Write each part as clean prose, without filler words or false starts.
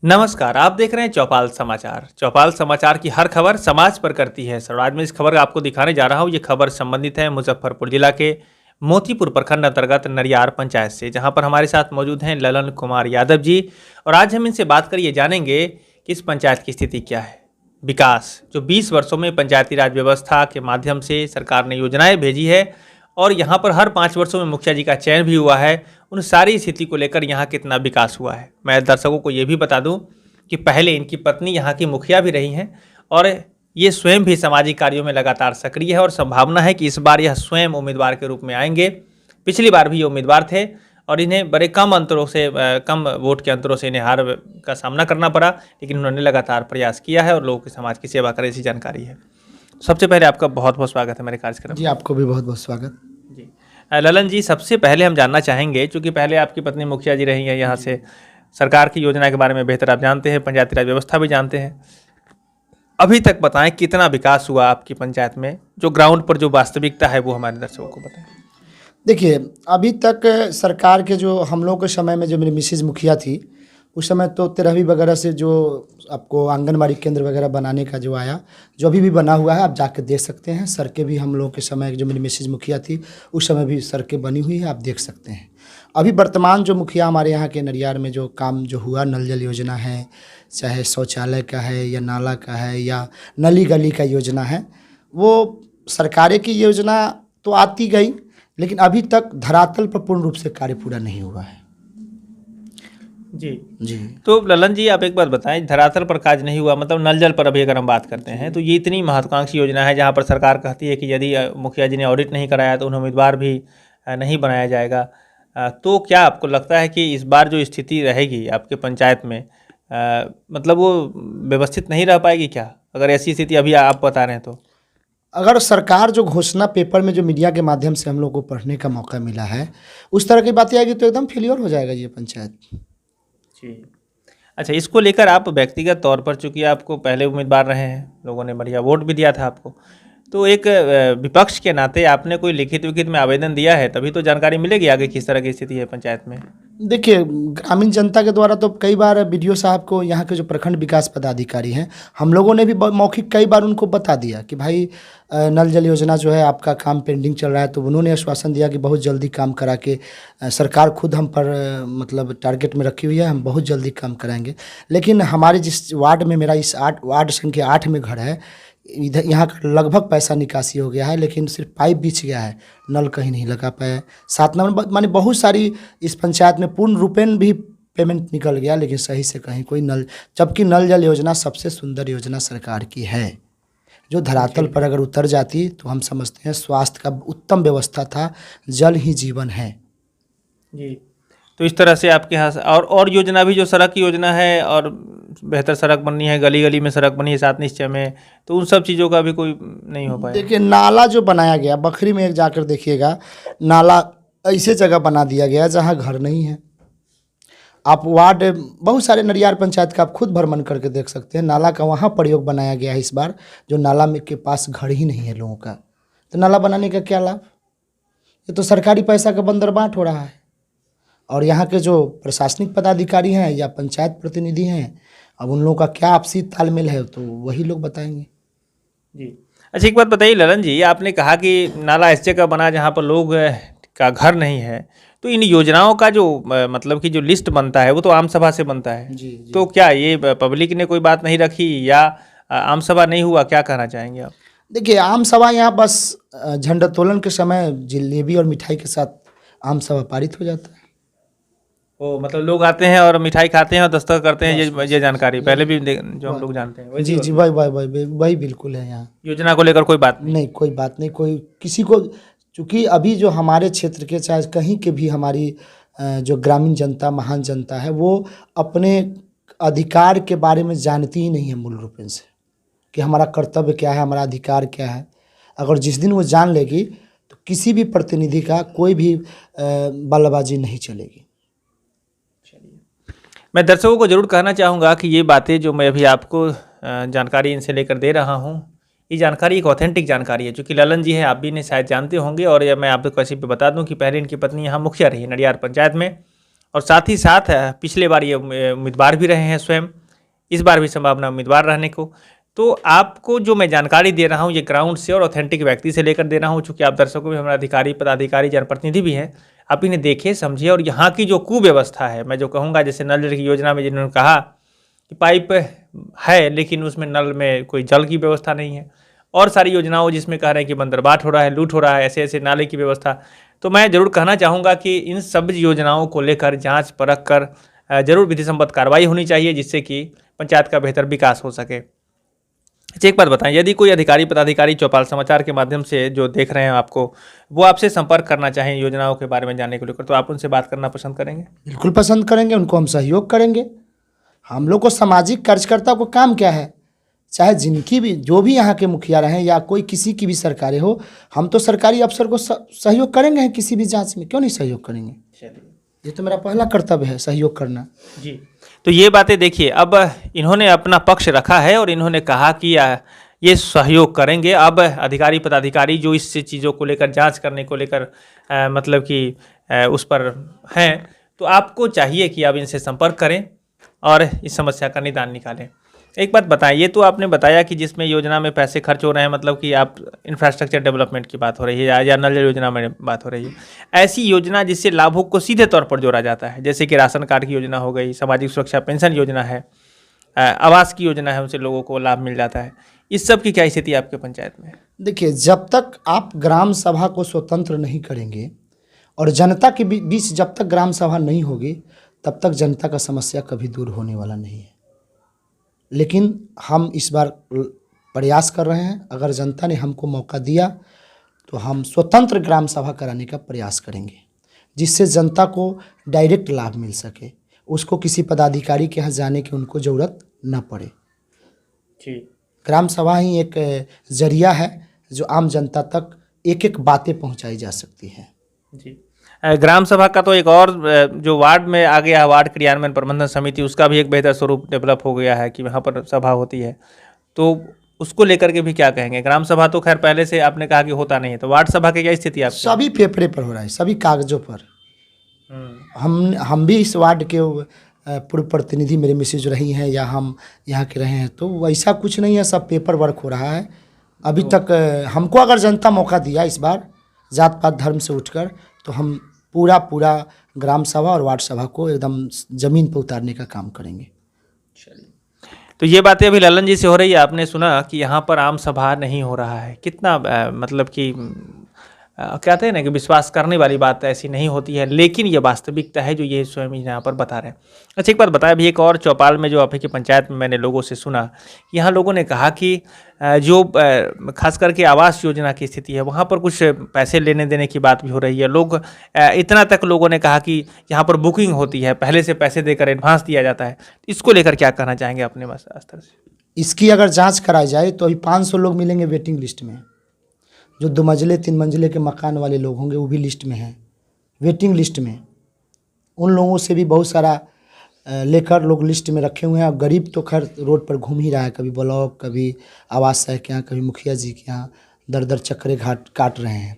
नमस्कार, आप देख रहे हैं चौपाल समाचार। चौपाल समाचार की हर खबर समाज पर करती है असर। आज मैं इस खबर आपको दिखाने जा रहा हूँ। ये खबर संबंधित है मुजफ्फरपुर जिला के मोतीपुर प्रखंड अंतर्गत नरियार पंचायत से, जहाँ पर हमारे साथ मौजूद हैं ललन कुमार यादव जी। और आज हम इनसे बात कर ये जानेंगे कि इस पंचायत की स्थिति क्या है। विकास जो 20 वर्षों में पंचायती राज व्यवस्था के माध्यम से सरकार ने योजनाएं भेजी है और यहाँ पर हर 5 वर्षों में मुखिया जी का चयन भी हुआ है, उन सारी स्थिति को लेकर यहाँ कितना विकास हुआ है। मैं दर्शकों को ये भी बता दूं कि पहले इनकी पत्नी यहाँ की मुखिया भी रही हैं और ये स्वयं भी सामाजिक कार्यों में लगातार सक्रिय है और संभावना है कि इस बार यह स्वयं उम्मीदवार के रूप में आएंगे। पिछली बार भी ये उम्मीदवार थे और इन्हें बड़े कम अंतरों से, कम वोट के अंतरों से इन्हें हार का सामना करना पड़ा, लेकिन उन्होंने लगातार प्रयास किया है और लोगों के समाज की सेवा करें, ऐसी जानकारी है। सबसे पहले आपका बहुत बहुत स्वागत है मेरे कार्यक्रम। जी, आपको भी बहुत बहुत स्वागत। जी ललन जी, सबसे पहले हम जानना चाहेंगे, चूँकि पहले आपकी पत्नी मुखिया जी रही हैं यहाँ से, सरकार की योजना के बारे में बेहतर आप जानते हैं, पंचायती राज व्यवस्था भी जानते हैं। अभी तक बताएं कितना विकास हुआ आपकी पंचायत में, जो ग्राउंड पर जो वास्तविकता है वो हमारे दर्शकों को बताएं। देखिए, अभी तक सरकार के जो हम लोग के समय में जो मेरी मिसेज मुखिया थी, उस समय तो 13वीं वगैरह से जो आपको आंगनबाड़ी केंद्र वगैरह बनाने का जो आया, जो अभी भी बना हुआ है, आप जाके देख सकते हैं। सड़कें भी हम लोग के समय, जो मेरी मिसेज मुखिया थी उस समय भी सड़कें बनी हुई है, आप देख सकते हैं। अभी वर्तमान जो मुखिया हमारे यहाँ के नरियार में जो काम जो हुआ, नल जल योजना है, चाहे शौचालय का है या नाला का है या नली गली का योजना है, वो सरकारें की योजना तो आती गई, लेकिन अभी तक धरातल पर पूर्ण रूप से कार्य पूरा नहीं हुआ है। जी। तो ललन जी, आप एक बात बताएं, धरातल पर काज नहीं हुआ, मतलब नल जल पर अभी अगर हम बात करते हैं तो ये इतनी महत्वाकांक्षी योजना है जहाँ पर सरकार कहती है कि यदि मुखिया जी ने ऑडिट नहीं कराया तो उन्हें उम्मीदवार भी नहीं बनाया जाएगा। तो क्या आपको लगता है कि इस बार जो स्थिति रहेगी आपके पंचायत में, मतलब वो व्यवस्थित नहीं रह पाएगी क्या, अगर ऐसी स्थिति अभी आप बता रहे हैं तो? अगर सरकार जो घोषणा पेपर में जो मीडिया के माध्यम से हम लोग को पढ़ने का मौका मिला है, उस तरह की बातें आएगी तो एकदम फेलियर हो जाएगा ये पंचायत। जी, अच्छा, इसको लेकर आप व्यक्तिगत तौर पर, चूंकि आपको पहले उम्मीदवार रहे हैं, लोगों ने बढ़िया वोट भी दिया था आपको, तो एक विपक्ष के नाते आपने कोई लिखित विखित में आवेदन दिया है, तभी तो जानकारी मिलेगी आगे किस तरह की स्थिति है पंचायत में। देखिए, ग्रामीण जनता के द्वारा तो कई बार बीडीओ साहब को, यहाँ के जो प्रखंड विकास पदाधिकारी हैं, हम लोगों ने भी मौखिक कई बार उनको बता दिया कि भाई नल जल योजना जो है आपका काम पेंडिंग चल रहा है, तो उन्होंने आश्वासन दिया कि बहुत जल्दी काम करा के, सरकार खुद हम पर मतलब टारगेट में रखी हुई है, हम बहुत जल्दी काम कराएंगे। लेकिन हमारे जिस वार्ड में, मेरा इस वार्ड संख्या 8 में घर है, इधर यहाँ का लगभग पैसा निकासी हो गया है, लेकिन सिर्फ पाइप बिछ गया है, नल कहीं नहीं लगा पाया। 7 नंबर माने बहुत सारी इस पंचायत में पूर्ण रूपेण भी पेमेंट निकल गया, लेकिन सही से कहीं कोई नल, जबकि नल जल योजना सबसे सुंदर योजना सरकार की है, जो धरातल पर अगर उतर जाती तो हम समझते हैं स्वास्थ्य का उत्तम व्यवस्था था। जल ही जीवन है जी। तो इस तरह से आपके यहाँ और योजना भी, जो सड़क की योजना है और बेहतर सड़क बननी है, गली गली में सड़क बनी है 7 निश्चय में, तो उन सब चीज़ों का भी कोई नहीं हो पाया। देखिए, नाला जो बनाया गया बखरी में, एक जाकर देखिएगा, नाला ऐसे जगह बना दिया गया जहाँ घर नहीं है। आप वार्ड बहुत सारे नरियार पंचायत का आप खुद भ्रमण करके देख सकते हैं, नाला का वहाँ प्रयोग बनाया गया है इस बार, जो नाला में के पास घर ही नहीं है लोगों का, तो नाला बनाने का क्या लाभ? ये तो सरकारी पैसा का बंदरबाट हो रहा है। और यहाँ के जो प्रशासनिक पदाधिकारी हैं या पंचायत प्रतिनिधि हैं, अब उन लोगों का क्या आपसी तालमेल है तो वही लोग बताएंगे। जी, अच्छा, एक बात बताइए ललन जी, आपने कहा कि नाला इस जगह बना जहाँ पर लोग का घर नहीं है, तो इन योजनाओं का जो मतलब कि जो लिस्ट बनता है वो तो आम सभा से बनता है। जी। तो क्या ये पब्लिक ने कोई बात नहीं रखी या आम सभा नहीं हुआ, क्या कहना चाहेंगे आप? देखिए, आम सभा यहाँ बस झंडोत्तोलन के समय जलेबी और मिठाई के साथ आम सभा पारित हो जाता है। ओ, मतलब लोग आते हैं और मिठाई खाते हैं और दस्तखत करते हैं, ये जानकारी पहले भी जो हम लोग जानते हैं। जी, वही बिल्कुल है। यहाँ योजना को लेकर कोई बात नहीं, कोई बात नहीं, कोई किसी को, चूँकि अभी जो हमारे क्षेत्र के, चाहे कहीं के भी हमारी जो ग्रामीण जनता, महान जनता है, वो अपने अधिकार के बारे में जानती ही नहीं है मूल रूप से, कि हमारा कर्तव्य क्या है, हमारा अधिकार क्या है। अगर जिस दिन वो जान लेगी तो किसी भी प्रतिनिधि का कोई भी बल्लेबाजी नहीं चलेगी। मैं दर्शकों को जरूर कहना चाहूँगा कि ये बातें जो मैं अभी आपको जानकारी इनसे लेकर दे रहा हूँ, ये जानकारी एक ऑथेंटिक जानकारी है। चूँकि ललन जी हैं, आप भी इन्हें शायद जानते होंगे, और मैं आपको कैसे भी बता दूँ कि पहले इनकी पत्नी यहाँ मुखिया रही नडियार पंचायत में, और साथ ही साथ पिछले बार ये उम्मीदवार भी रहे हैं स्वयं, इस बार भी संभावना उम्मीदवार रहने को। तो आपको जो मैं जानकारी दे रहा हूँ ये ग्राउंड से और ऑथेंटिक व्यक्ति से लेकर दे रहा हूँ, चूँकि आप दर्शकों भी हमारे अधिकारी, पदाधिकारी, जनप्रतिनिधि भी हैं, आप इन्हें देखें, समझिए। और यहाँ की जो कुव्यवस्था है, मैं जो कहूँगा, जैसे नल जल की योजना में जिन्होंने कहा कि पाइप है लेकिन उसमें नल में कोई जल की व्यवस्था नहीं है, और सारी योजनाओं जिसमें कह रहे हैं कि बंदरबाट हो रहा है, लूट हो रहा है, ऐसे ऐसे नाले की व्यवस्था। तो मैं ज़रूर कहना चाहूँगा कि इन सब योजनाओं को लेकर जांच परख कर जरूर विधि सम्मत कार्रवाई होनी चाहिए, जिससे कि पंचायत का बेहतर विकास हो सके। अच्छा, एक बात बताएं, यदि कोई अधिकारी, पदाधिकारी चौपाल समाचार के माध्यम से जो देख रहे हैं आपको, वो आपसे संपर्क करना चाहें योजनाओं के बारे में जानने को लेकर, तो आप उनसे बात करना पसंद करेंगे? बिल्कुल पसंद करेंगे, उनको हम सहयोग करेंगे। हम लोग को सामाजिक कार्यकर्ता को काम क्या है, चाहे जिनकी भी, जो भी यहाँ के मुखिया रहें या कोई किसी की भी सरकारें हो, हम तो सरकारी अफसर को सहयोग करेंगे किसी भी जांच में, क्यों नहीं सहयोग करेंगे। ये तो मेरा पहला कर्तव्य है, सहयोग करना जी। तो ये बातें देखिए, अब इन्होंने अपना पक्ष रखा है और इन्होंने कहा कि ये सहयोग करेंगे। अब अधिकारी, पदाधिकारी जो इस चीज़ों को लेकर, जांच करने को लेकर मतलब कि उस पर हैं, तो आपको चाहिए कि आप इनसे संपर्क करें और इस समस्या का निदान निकालें। एक बात बताएं, ये तो आपने बताया कि जिसमें योजना में पैसे खर्च हो रहे हैं, मतलब कि आप इंफ्रास्ट्रक्चर डेवलपमेंट की बात हो रही है या नल जल योजना में बात हो रही है, ऐसी योजना जिससे लाभों को सीधे तौर पर जोड़ा जाता है, जैसे कि राशन कार्ड की योजना हो गई, सामाजिक सुरक्षा पेंशन योजना है, आवास की योजना है, उनसे लोगों को लाभ मिल जाता है। इस सब की क्या स्थिति है आपके पंचायत में? देखिए, जब तक आप ग्राम सभा को स्वतंत्र नहीं करेंगे और जनता के बीच जब तक ग्राम सभा नहीं होगी, तब तक जनता का समस्या कभी दूर होने वाला नहीं है। लेकिन हम इस बार प्रयास कर रहे हैं, अगर जनता ने हमको मौका दिया तो हम स्वतंत्र ग्राम सभा कराने का प्रयास करेंगे, जिससे जनता को डायरेक्ट लाभ मिल सके, उसको किसी पदाधिकारी के यहाँ जाने की उनको ज़रूरत न पड़े। जी। ग्राम सभा ही एक जरिया है जो आम जनता तक एक एक बातें पहुंचाई जा सकती हैं। जी। ग्राम सभा का तो एक और जो वार्ड में आ गया है, वार्ड क्रियान्वयन प्रबंधन समिति, उसका भी एक बेहतर स्वरूप डेवलप हो गया है कि वहाँ पर सभा होती है, तो उसको लेकर के भी क्या कहेंगे? ग्राम सभा तो खैर पहले से आपने कहा कि होता नहीं है, तो वार्ड सभा की क्या स्थिति है? सभी पेपरे पर हो रहा है, सभी कागजों पर। हम भी इस वार्ड के पूर्व प्रतिनिधि, मेरे मिसेज रही हैं या हम यहाँ के रहे हैं, तो वैसा कुछ नहीं है, सब पेपर वर्क हो रहा है अभी तक। हमको अगर जनता मौका दिया इस बार जात पात धर्म से उठकर, तो हम पूरा ग्राम सभा और वार्ड सभा को एकदम ज़मीन पर उतारने का काम करेंगे। चलिए, तो ये बातें अभी ललन जी से हो रही है। आपने सुना कि यहाँ पर आम सभा नहीं हो रहा है, कितना मतलब कि कहते हैं ना कि विश्वास करने वाली बात ऐसी नहीं होती है, लेकिन ये वास्तविकता है जो ये स्वयं यहाँ पर बता रहे हैं। अच्छा, एक बात बताया अभी, एक और चौपाल में जो आप की पंचायत में मैंने लोगों से सुना, यहाँ लोगों ने कहा कि जो खास करके आवास योजना की स्थिति है, वहाँ पर कुछ पैसे लेने देने की बात भी हो रही है। लोग इतना तक लोगों ने कहा कि यहाँ पर बुकिंग होती है, पहले से पैसे देकर एडवांस दिया जाता है। इसको लेकर क्या कहना चाहेंगे अपने स्तर से? इसकी अगर जाँच कराई जाए तो अभी 500 लोग मिलेंगे वेटिंग लिस्ट में। जो 2 मंजिले 3 मंजिले के मकान वाले लोग होंगे वो भी लिस्ट में हैं, वेटिंग लिस्ट में। उन लोगों से भी बहुत सारा लेकर लोग लिस्ट में रखे हुए हैं। और गरीब तो खैर रोड पर घूम ही रहा है, कभी ब्लॉक, कभी आवास सहायक के यहाँ, कभी मुखिया जी के यहाँ दर दर चक्करे घाट काट रहे हैं।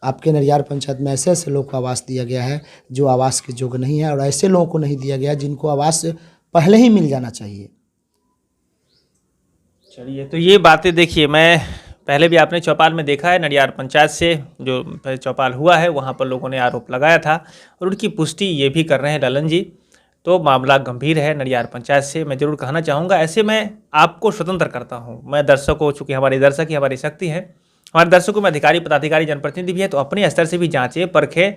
आपके नरियार पंचायत में ऐसे ऐसे लोग को आवास दिया गया है जो आवास के योग्य नहीं है, और ऐसे लोगों को नहीं दिया गया जिनको आवास पहले ही मिल जाना चाहिए। चलिए, तो ये बातें देखिए, मैं पहले भी आपने चौपाल में देखा है, नडियार पंचायत से जो चौपाल हुआ है वहाँ पर लोगों ने आरोप लगाया था और उनकी पुष्टि ये भी कर रहे हैं ललन जी। तो मामला गंभीर है नडियार पंचायत से, मैं ज़रूर कहना चाहूँगा। ऐसे मैं आपको स्वतंत्र करता हूँ, मैं दर्शकों, चूँकि हमारे दर्शक ही हमारी शक्ति है, हमारे दर्शकों में अधिकारी, पदाधिकारी, जनप्रतिनिधि भी है, तो अपने स्तर से भी जाँचें, परखें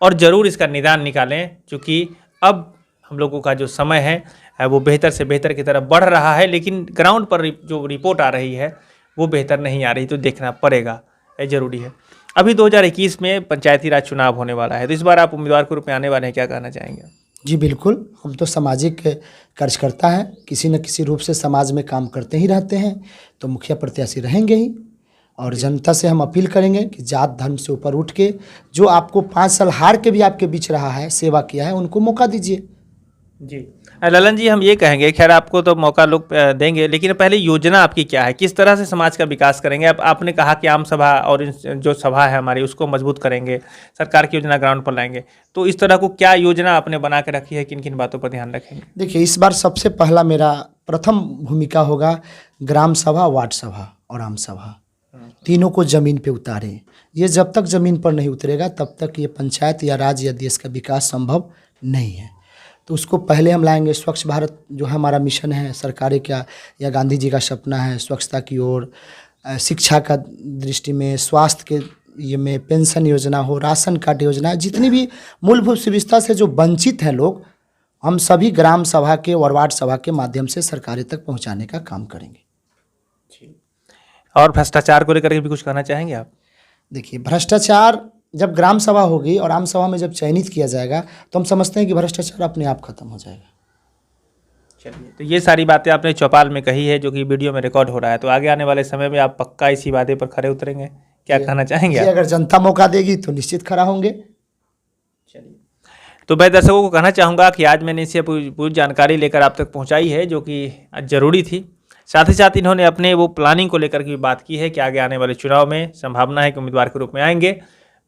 और ज़रूर इसका निदान निकालें। चूँकि अब हम लोगों का जो समय है वो बेहतर से बेहतर की तरफ बढ़ रहा है, लेकिन ग्राउंड पर जो रिपोर्ट आ रही है वो बेहतर नहीं आ रही, तो देखना पड़ेगा, ये ज़रूरी है। अभी 2021 में पंचायती राज चुनाव होने वाला है, तो इस बार आप उम्मीदवार के रूप में आने वाले हैं, क्या कहना चाहेंगे? जी बिल्कुल, हम तो सामाजिक कार्यकर्ता हैं, किसी न किसी रूप से समाज में काम करते ही रहते हैं, तो मुखिया प्रत्याशी रहेंगे ही। और जनता से हम अपील करेंगे कि जात धर्म से ऊपर उठ के जो आपको 5 साल हार के भी आपके बीच रहा है, सेवा किया है, उनको मौका दीजिए। जी। ललन जी, हम ये कहेंगे, खैर आपको तो मौका लोग देंगे, लेकिन पहले योजना आपकी क्या है, किस तरह से समाज का विकास करेंगे? आपने कहा कि आम सभा और जो सभा है हमारी उसको मजबूत करेंगे, सरकार की योजना ग्राउंड पर लाएंगे, तो इस तरह को क्या योजना आपने बना के रखी है, किन किन बातों पर ध्यान रखेंगे? देखिए, इस बार सबसे पहला मेरा प्रथम भूमिका होगा ग्राम सभा, वार्ड सभा और आम सभा, तीनों को ज़मीन पे उतारें। ये जब तक ज़मीन पर नहीं उतरेगा तब तक ये पंचायत या राज्य या देश का विकास संभव नहीं है। तो उसको पहले हम लाएंगे। स्वच्छ भारत जो है हमारा मिशन है, सरकारें क्या या गांधी जी का सपना है स्वच्छता की ओर, शिक्षा का दृष्टि में, स्वास्थ्य के ये में, पेंशन योजना हो, राशन कार्ड योजना, जितनी भी मूलभूत सुविधा से जो वंचित हैं लोग, हम सभी ग्राम सभा के और वार्ड सभा के माध्यम से सरकारें तक पहुंचाने का काम करेंगे। और भ्रष्टाचार को लेकर के भी कुछ कहना चाहेंगे आप? देखिए, भ्रष्टाचार जब ग्राम सभा होगी और आम सभा में जब चयनित किया जाएगा तो हम समझते हैं कि भ्रष्टाचार अपने आप खत्म हो जाएगा। चलिए, तो ये सारी बातें आपने चौपाल में कही है जो कि वीडियो में रिकॉर्ड हो रहा है, तो आगे आने वाले समय में आप पक्का इसी वादे पर खरे उतरेंगे, क्या कहना चाहेंगे आप? अगर जनता मौका देगी तो निश्चित खड़ा होंगे। चलिए, तो मैं दर्शकों को कहना चाहूँगा कि आज मैंने इससे पूरी जानकारी लेकर आप तक पहुँचाई है जो कि ज़रूरी थी। साथ ही साथ इन्होंने अपने वो प्लानिंग को लेकर की बात की है कि आगे आने वाले चुनाव में संभावना है कि उम्मीदवार के रूप में आएंगे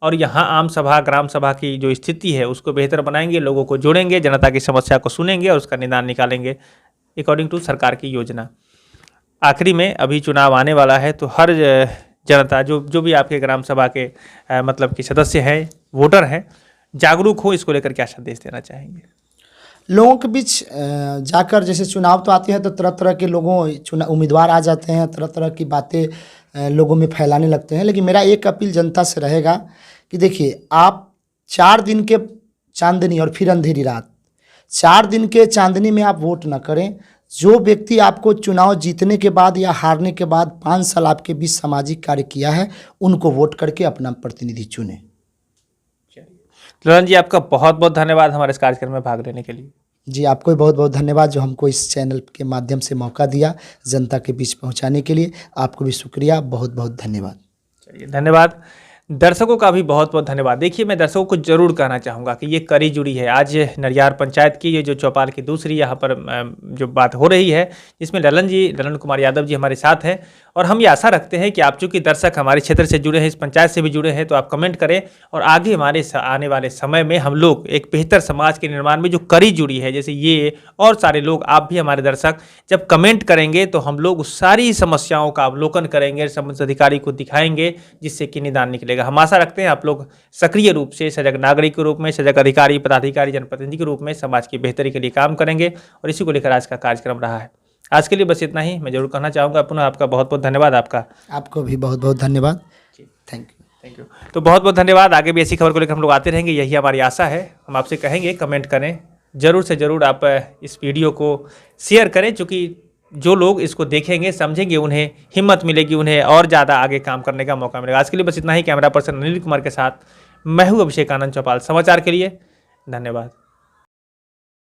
और यहाँ आम सभा, ग्राम सभा की जो स्थिति है उसको बेहतर बनाएंगे, लोगों को जोड़ेंगे, जनता की समस्या को सुनेंगे और उसका निदान निकालेंगे अकॉर्डिंग टू सरकार की योजना। आखिरी में अभी चुनाव आने वाला है, तो हर जनता जो भी आपके ग्राम सभा के मतलब कि सदस्य हैं, वोटर हैं, जागरूक हो, इसको लेकर क्या संदेश देना चाहेंगे? लोगों के बीच जाकर, जैसे चुनाव तो आते हैं तो तरह तरह के उम्मीदवार आ जाते हैं, तरह तरह की बातें लोगों में फैलाने लगते हैं, लेकिन मेरा एक अपील जनता से रहेगा कि देखिए, आप 4 दिन के चांदनी और फिर अंधेरी रात, 4 दिन के चांदनी में आप वोट न करें। जो व्यक्ति आपको चुनाव जीतने के बाद या हारने के बाद 5 साल आपके बीच सामाजिक कार्य किया है, उनको वोट करके अपना प्रतिनिधि चुने। ललन जी, आपका बहुत बहुत धन्यवाद हमारे इस कार्यक्रम में भाग लेने के लिए। जी, आपको भी बहुत बहुत धन्यवाद जो हमको इस चैनल के माध्यम से मौका दिया जनता के बीच पहुंचाने के लिए। आपको भी शुक्रिया, बहुत बहुत धन्यवाद। चलिए, धन्यवाद। दर्शकों का भी बहुत बहुत धन्यवाद। देखिए, मैं दर्शकों को जरूर कहना चाहूँगा कि ये कड़ी जुड़ी है। आज नरियार पंचायत की ये जो चौपाल की दूसरी यहाँ पर जो बात हो रही है, जिसमें ललन कुमार यादव जी हमारे साथ हैं, और हम ये आशा रखते हैं कि आप चूँकि दर्शक हमारे क्षेत्र से जुड़े हैं, इस पंचायत से भी जुड़े हैं, तो आप कमेंट करें और आगे हमारे आने वाले समय में हम लोग एक बेहतर समाज के निर्माण में जो कड़ी जुड़ी है, जैसे ये और सारे लोग, आप भी हमारे दर्शक जब कमेंट करेंगे तो हम लोग उस सारी समस्याओं का अवलोकन करेंगे, संबंधित अधिकारी को दिखाएंगे, जिससे कि निदान निकलेगा। हम आशा रखते हैं आप लोग सक्रिय रूप से सजग नागरिक के रूप में, सजग अधिकारी, पदाधिकारी, जनप्रतिनिधि के रूप में समाज की बेहतरी के लिए काम करेंगे, और इसी को लेकर आज का कार्यक्रम रहा है। आज के लिए बस इतना ही। मैं जरूर कहना चाहूँगा पुनः आपका बहुत बहुत धन्यवाद। आपको भी बहुत बहुत धन्यवाद। Thank you. तो बहुत बहुत धन्यवाद। आगे भी ऐसी खबर को लेकर हम लोग आते रहेंगे, यही हमारी आशा है। हम आपसे कहेंगे कमेंट करें, ज़रूर से ज़रूर आप इस वीडियो को शेयर करें, चूँकि जो लोग इसको देखेंगे, समझेंगे, उन्हें हिम्मत मिलेगी, उन्हें और ज़्यादा आगे काम करने का मौका मिलेगा। आज के लिए बस इतना ही। कैमरा पर्सन अनिल कुमार के साथ मैं हूँ अभिषेक आनंद, चौपाल समाचार के लिए। धन्यवाद।